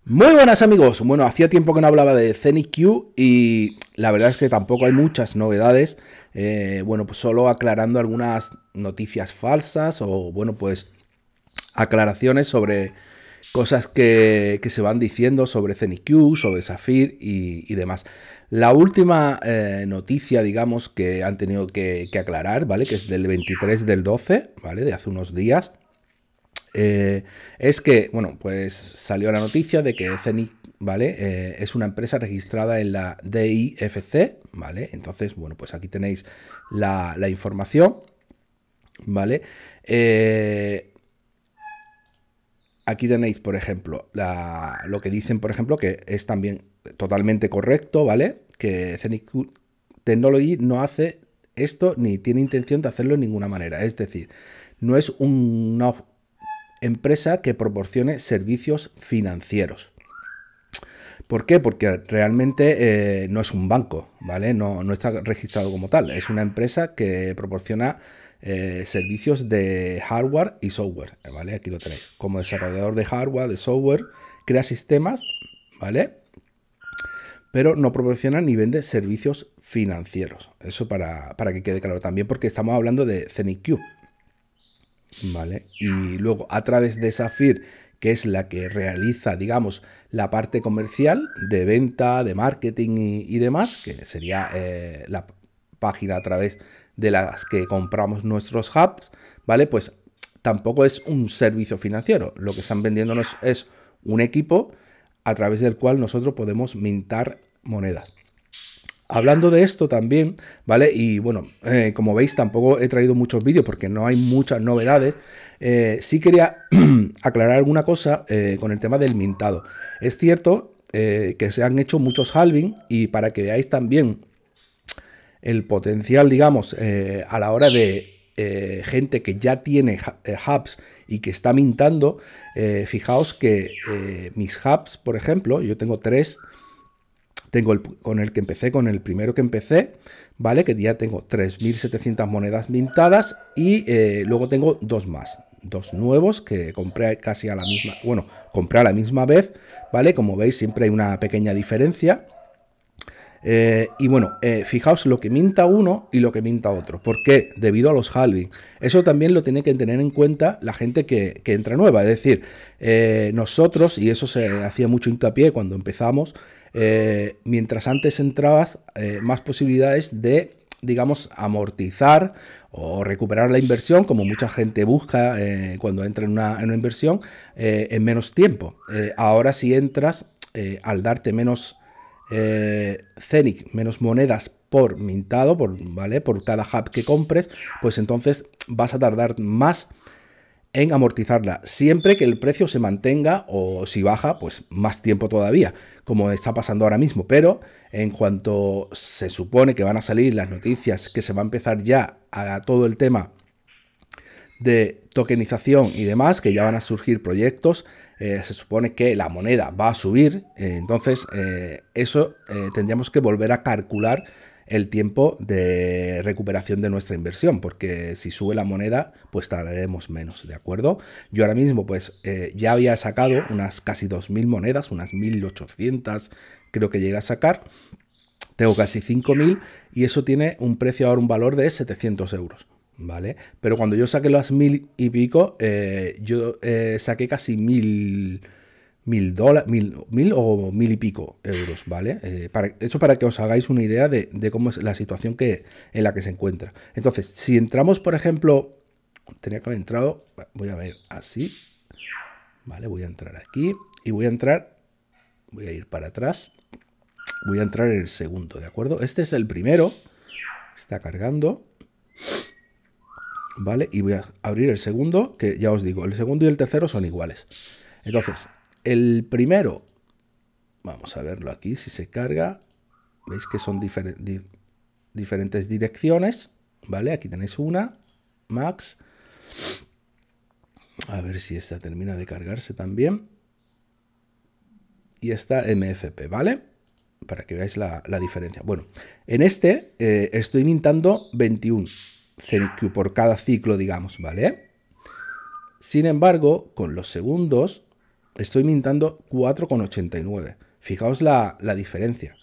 Muy buenas amigos, bueno, hacía tiempo que no hablaba de ZeniQ y la verdad es que tampoco hay muchas novedades, bueno, pues solo aclarando algunas noticias falsas o bueno, pues aclaraciones sobre cosas que se van diciendo sobre ZeniQ, sobre Zafir y demás. La última noticia, digamos, que han tenido que aclarar, ¿vale? Que es del 23 del 12, ¿vale? De hace unos días. Es que, bueno, pues salió la noticia de que Zenith, ¿vale? Es una empresa registrada en la DIFC, ¿vale? Entonces, bueno, pues aquí tenéis la información, ¿vale? Aquí tenéis, por ejemplo, lo que dicen, por ejemplo, que es también totalmente correcto, ¿vale? Que Zenith Technology no hace esto ni tiene intención de hacerlo de ninguna manera. Es decir, no es una empresa que proporcione servicios financieros. ¿Por qué? Porque realmente no es un banco, ¿vale? No está registrado como tal. Es una empresa que proporciona servicios de hardware y software, ¿vale? Aquí lo tenéis. Como desarrollador de hardware, de software, crea sistemas, ¿vale? Pero no proporciona ni vende servicios financieros. Eso para que quede claro también, porque estamos hablando de ZeniQ, ¿vale? Y luego a través de Zafir, que es la que realiza, digamos, la parte comercial de venta, de marketing y demás, que sería la página a través de las que compramos nuestros hubs, ¿vale? Pues tampoco es un servicio financiero. Lo que están vendiéndonos es un equipo a través del cual nosotros podemos mintar monedas. Hablando de esto también, ¿vale? Y bueno, como veis tampoco he traído muchos vídeos porque no hay muchas novedades. Sí quería aclarar alguna cosa con el tema del mintado. Es cierto que se han hecho muchos halving y para que veáis también el potencial, digamos, a la hora de gente que ya tiene hubs y que está mintando, fijaos que mis hubs, por ejemplo, yo tengo tres. Tengo con el que empecé, con el primero que empecé, ¿vale? Que ya tengo 3.700 monedas mintadas y luego tengo dos más. Dos nuevos que compré casi a la misma, bueno, compré a la misma vez, ¿vale? Como veis siempre hay una pequeña diferencia. Y bueno, fijaos lo que minta uno y lo que minta otro. ¿Por qué? Debido a los halving. Eso también lo tiene que tener en cuenta la gente que entra nueva. Es decir, nosotros, y eso se hacía mucho hincapié cuando empezamos, mientras antes entrabas, más posibilidades de, digamos, amortizar o recuperar la inversión, como mucha gente busca cuando entra en una inversión, en menos tiempo. Ahora si entras, al darte menos Zenith, menos monedas por mintado, ¿vale? Por cada hub que compres, pues entonces vas a tardar más en amortizarla, siempre que el precio se mantenga o si baja, pues más tiempo todavía, como está pasando ahora mismo. Pero en cuanto se supone que van a salir las noticias, que se va a empezar ya a todo el tema de tokenización y demás, que ya van a surgir proyectos, se supone que la moneda va a subir, entonces eso tendríamos que volver a calcular el tiempo de recuperación de nuestra inversión, porque si sube la moneda, pues tardaremos menos, ¿de acuerdo? Yo ahora mismo, pues ya había sacado unas casi 2.000 monedas, unas 1.800 creo que llegué a sacar, tengo casi 5.000 y eso tiene un precio ahora, un valor de 700 euros. ¿Vale? Pero cuando yo saqué las 1.000 y pico, yo saqué casi 1.000 dólares, mil o 1.000 y pico euros, ¿vale? Eso para que os hagáis una idea de cómo es la situación en la que se encuentra. Entonces, si entramos, por ejemplo, tenía que haber entrado, voy a ver así, ¿vale? Voy a entrar aquí y voy a ir para atrás, voy a entrar en el segundo, ¿de acuerdo? Este es el primero, está cargando. ¿Vale? Y voy a abrir el segundo, que ya os digo, el segundo y el tercero son iguales. Entonces, el primero, vamos a verlo aquí, si se carga, veis que son diferentes direcciones, ¿vale? Aquí tenéis una, Max. A ver si esta termina de cargarse también. Y esta MFP, ¿vale? Para que veáis la diferencia. Bueno, en este estoy mintando 21 ZeniQ por cada ciclo, digamos, ¿vale? Sin embargo, con los segundos, estoy mintando 4,89. Fijaos la diferencia,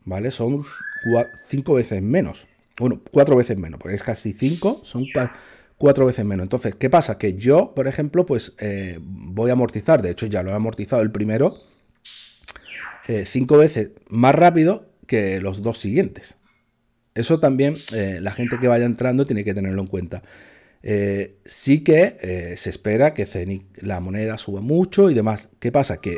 ¿vale? Son 5 veces menos. Bueno, 4 veces menos, porque es casi 5, son 4 veces menos. Entonces, ¿qué pasa? Que yo, por ejemplo, pues voy a amortizar, de hecho ya lo he amortizado el primero, 5 veces más rápido que los dos siguientes. Eso también la gente que vaya entrando tiene que tenerlo en cuenta. Sí que se espera que CENIC, la moneda, suba mucho y demás. ¿Qué pasa? Que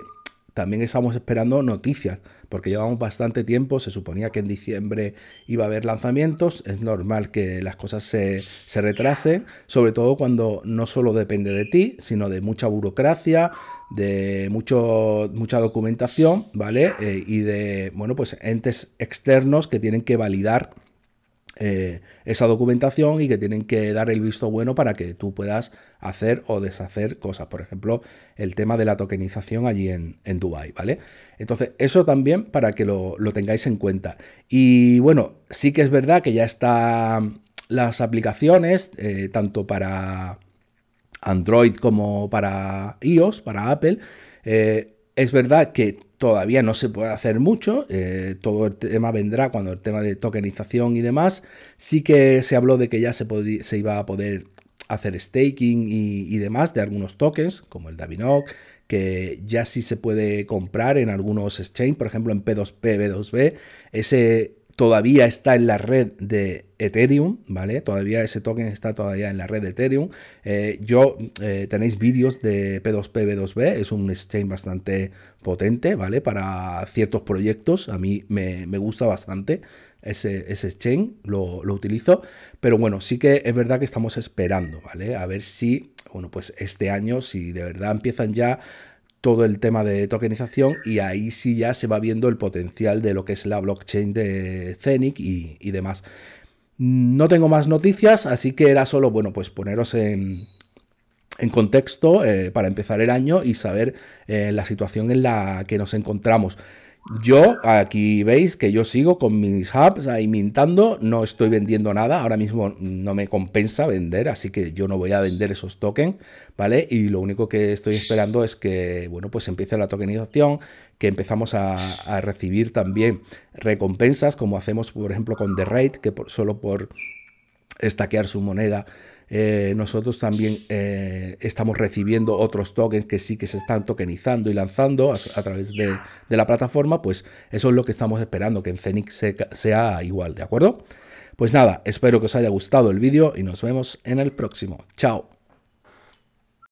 también estamos esperando noticias, porque llevamos bastante tiempo, se suponía que en diciembre iba a haber lanzamientos, es normal que las cosas se retrasen, sobre todo cuando no solo depende de ti, sino de mucha burocracia, de mucha documentación, ¿vale? Y de, bueno, pues entes externos que tienen que validar esa documentación y que tienen que dar el visto bueno para que tú puedas hacer o deshacer cosas. Por ejemplo, el tema de la tokenización allí en Dubái, ¿vale? Entonces, eso también para que lo tengáis en cuenta. Y bueno, sí que es verdad que ya están las aplicaciones, tanto para Android como para iOS, para Apple. Es verdad que todavía no se puede hacer mucho, todo el tema vendrá cuando el tema de tokenización y demás. Sí que se habló de que ya se iba a poder hacer staking y demás de algunos tokens, como el Davinok, que ya sí se puede comprar en algunos exchange, por ejemplo en P2P, B2B. Ese todavía está en la red de Ethereum, ¿vale? Todavía ese token está todavía en la red de Ethereum. Tenéis vídeos de P2P, B2B, es un exchange bastante potente, ¿vale? Para ciertos proyectos, a mí me gusta bastante ese exchange, lo utilizo, pero bueno, sí que es verdad que estamos esperando, ¿vale? A ver si, bueno, pues este año, si de verdad empiezan ya todo el tema de tokenización y ahí sí ya se va viendo el potencial de lo que es la blockchain de CENIC y demás. No tengo más noticias, así que era solo, bueno, pues poneros en contexto para empezar el año y saber la situación en la que nos encontramos. Yo, aquí veis que yo sigo con mis hubs ahí mintando, no estoy vendiendo nada, ahora mismo no me compensa vender, así que yo no voy a vender esos tokens, ¿vale? Y lo único que estoy esperando es que, bueno, pues empiece la tokenización, que empezamos a recibir también recompensas, como hacemos, por ejemplo, con The Raid, que solo por estaquear su moneda, nosotros también estamos recibiendo otros tokens que sí que se están tokenizando y lanzando a través de la plataforma. Pues eso es lo que estamos esperando, que en CENIC sea igual, ¿de acuerdo? Pues nada, espero que os haya gustado el vídeo y nos vemos en el próximo. Chao.